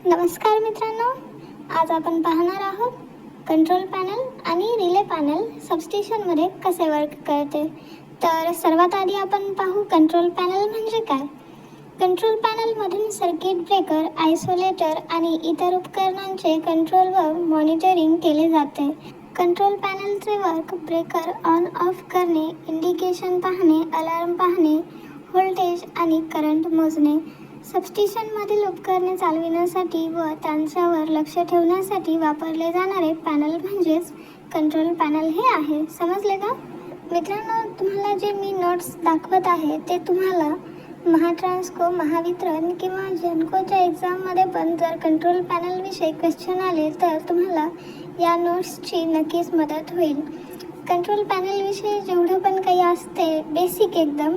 नमस्कार मित्रांनो, आज आपण पाहणार आहोत कंट्रोल पॅनल आणि रिले पॅनल सबस्टेशनमध्ये कसे वर्क करते। तर सर्वात आधी आपण पाहू कंट्रोल पॅनल म्हणजे काय। कंट्रोल पॅनलमधून सर्किट ब्रेकर, आयसोलेटर आणि इतर उपकरणांचे कंट्रोल व मॉनिटरिंग केले जाते। कंट्रोल पॅनलचे वर्क ब्रेकर ऑन ऑफ करणे, इंडिकेशन पाहणे, अलार्म पाहणे, व्होल्टेज आणि करंट मोजणे, सबस्टेशनमधील उपकरणे चालविण्यासाठी व त्यांच्यावर लक्ष ठेवण्यासाठी वापरले जाणारे पॅनल म्हणजेच कंट्रोल पॅनल हे आहे। समजले का मित्रांनो? तुम्हाला जे मी नोट्स दाखवत आहे ते तुम्हाला महाट्रान्सको, महावितरण किंवा जेन्कोच्या एक्झाममध्ये पण जर कंट्रोल पॅनल विषयी क्वेश्चन आले तर तुम्हाला या नोट्सची नक्कीच मदत होईल। कंट्रोल पॅनल विषयी जेवढं पण काही असते बेसिक एकदम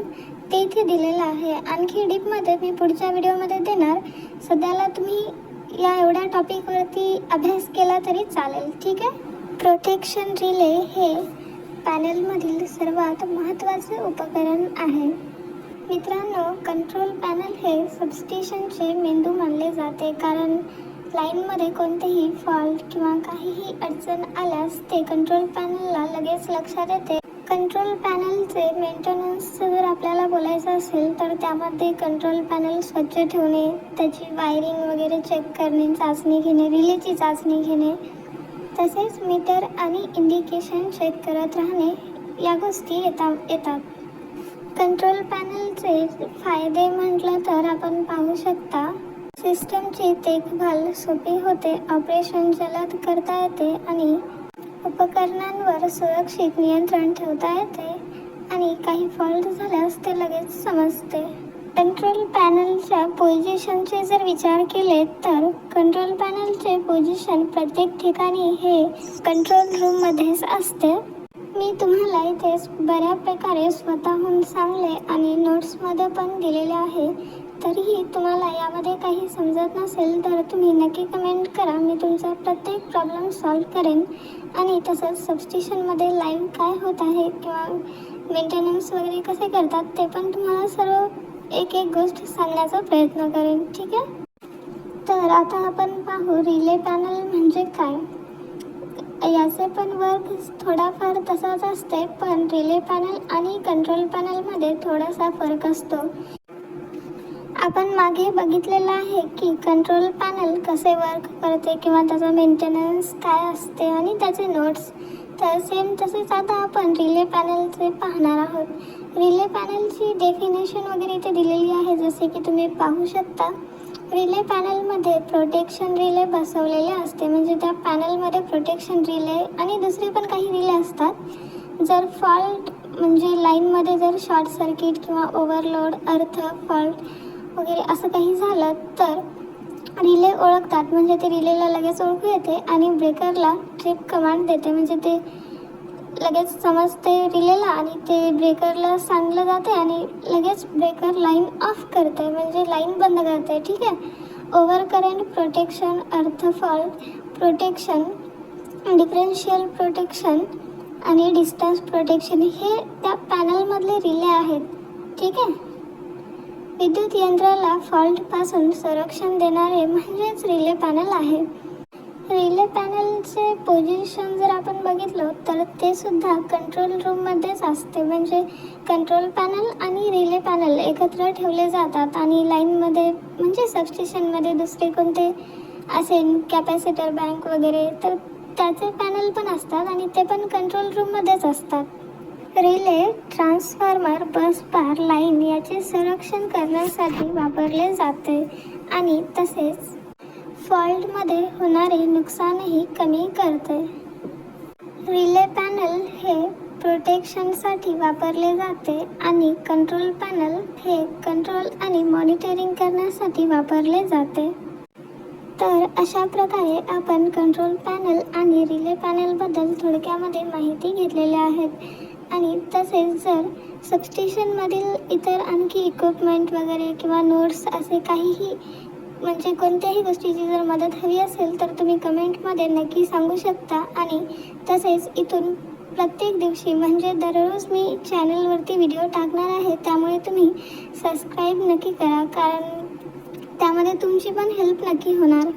ते इथे दिलेलं आहे। आणखी डीपमध्ये मी पुढच्या व्हिडिओमध्ये देणार। सध्याला तुम्ही या एवढ्या टॉपिकवरती अभ्यास केला तरी चालेल, ठीक आहे। प्रोटेक्शन रिले हे पॅनलमधील सर्वात महत्त्वाचे उपकरण आहे। मित्रांनो, कंट्रोल पॅनल हे सबस्टेशनचे मेंदू मानले जाते, कारण लाईनमध्ये कोणतेही फॉल्ट किंवा काहीही अडचण आल्यास ते कंट्रोल पॅनलला लगेच लक्षात येते। कंट्रोल पॅनलचे मेंटेनन्सचं जर आपल्याला बोलायचं असेल तर त्यामध्ये कंट्रोल पॅनल स्वच्छ ठेवणे, त्याची वायरिंग वगैरे चेक करणे, चाचणी घेणे, रिलेची चाचणी घेणे, तसेच मीटर आणि इंडिकेशन चेक करत राहणे या गोष्टी येतात। कंट्रोल पॅनलचे फायदे म्हटलं तर आपण पाहू शकता, सिस्टमची देखभाल सोपी होते, ऑपरेशन जलद करता येते आणि उपकरणांवर सुरक्षित नियंत्रण ठेवता येते आणि काही फॉल्ट झाल्यास ते लगेच समजते। कंट्रोल पॅनलच्या पोझिशनचे जर विचार केले तर कंट्रोल पॅनलचे पोझिशन प्रत्येक ठिकाणी हे कंट्रोल रूममध्येच असते। मी तुम्हाला इथेच बऱ्या प्रकारे स्वतःहून सांगले आणि नोट्समध्ये पण दिलेले आहे। तरीही तुम्हाला यामध्ये काही समजत नसेल तर तुम्ही नक्की कमेंट करा, मी तुमचा प्रत्येक प्रॉब्लेम सॉल्व्ह करेन। आणि तसंच सबस्टेशनमध्ये लाईव्ह काय होत आहे किंवा मेंटेनन्स वगैरे कसे करतात ते पण तुम्हाला सर्व एक गोष्ट सांगण्याचा प्रयत्न करेन, ठीक आहे। तर आता आपण पाहू रिले पॅनल म्हणजे काय। याचे पण वर्क थोडाफार तसाच असते, पण रिले पॅनल आणि कंट्रोल पॅनलमध्ये थोडासा फरक असतो। आपण मागे बघितलेलं आहे की कंट्रोल पॅनल कसे वर्क करते किंवा त्याचा मेंटेनन्स काय असते आणि त्याचे नोट्स, तर सेम तसेच आता आपण रिले पॅनलचे पाहणार आहोत। रिले पॅनलची डेफिनेशन वगैरे इथे दिलेली आहे, जसे की तुम्ही पाहू शकता। रिले पॅनलमध्ये प्रोटेक्शन रिले बसवलेले असते, म्हणजे त्या पॅनलमध्ये प्रोटेक्शन रिले आणि दुसरे पण काही रिले असतात। जर फॉल्ट म्हणजे लाईनमध्ये जर शॉर्ट सर्किट किंवा ओव्हरलोड, अर्थ फॉल्ट वगैरे असं काही झालं तर रिले ओळखतात, म्हणजे ते रिलेला लगेच ओळखू येते आणि ब्रेकरला ट्रिप कमांड देते, म्हणजे ते लगेच समजते रिलेला आणि ते ब्रेकरला सांगलं जाते आणि लगेच ब्रेकर लाईन ऑफ करते, म्हणजे लाईन बंद करते, ठीक आहे। ओव्हर करंट प्रोटेक्शन, अर्थ फॉल्ट प्रोटेक्शन, डिफरेन्शियल प्रोटेक्शन आणि डिस्टन्स प्रोटेक्शन हे त्या पॅनलमधले रिले आहेत, ठीक आहे। विद्युत यंत्राला फॉल्टपासून संरक्षण देणारे म्हणजेच रिले पॅनल आहे। रिले पॅनलचे पोझिशन जर आपण बघितलं तर ते सुद्धा कंट्रोल रूममध्येच असते, म्हणजे कंट्रोल पॅनल आणि रिले पॅनल एकत्र ठेवले जातात आणि लाईनमध्ये म्हणजे सबस्टेशनमध्ये दुसरे कोणते असेल कॅपॅसिटर बँक वगैरे तर त्याचे पॅनल पण असतात आणि ते पण कंट्रोल रूममध्येच असतात। रिले, ट्रान्सफॉर्मर, बस बार, लाईन याचे संरक्षण करण्यासाठी वापरले जाते आणि तसेच फॉल्टमध्ये होणारे नुकसानही कमी करते। रिले पॅनल हे प्रोटेक्शनसाठी वापरले जाते आणि कंट्रोल पॅनल हे कंट्रोल आणि मॉनिटरिंग करण्यासाठी वापरले जाते। तर अशा प्रकारे आपण कंट्रोल पॅनल आणि रिले पॅनलबद्दल थोडक्यामध्ये माहिती घेतलेली आहेत। आणि तसेच जर सबस्टेशनमधील इतर आणखी इक्विपमेंट वगैरे किंवा नोट्स असे काहीही म्हणजे कोणत्याही गोष्टीची जर मदत हवी असेल तर तुम्ही कमेंटमध्ये नक्की सांगू शकता। आणि तसेच इथून प्रत्येक दिवशी म्हणजे दररोज मी चॅनलवरती व्हिडिओ टाकणार आहे, त्यामुळे तुम्ही सबस्क्राईब नक्की करा, कारण त्यामध्ये तुमची पण हेल्प नक्की होणार.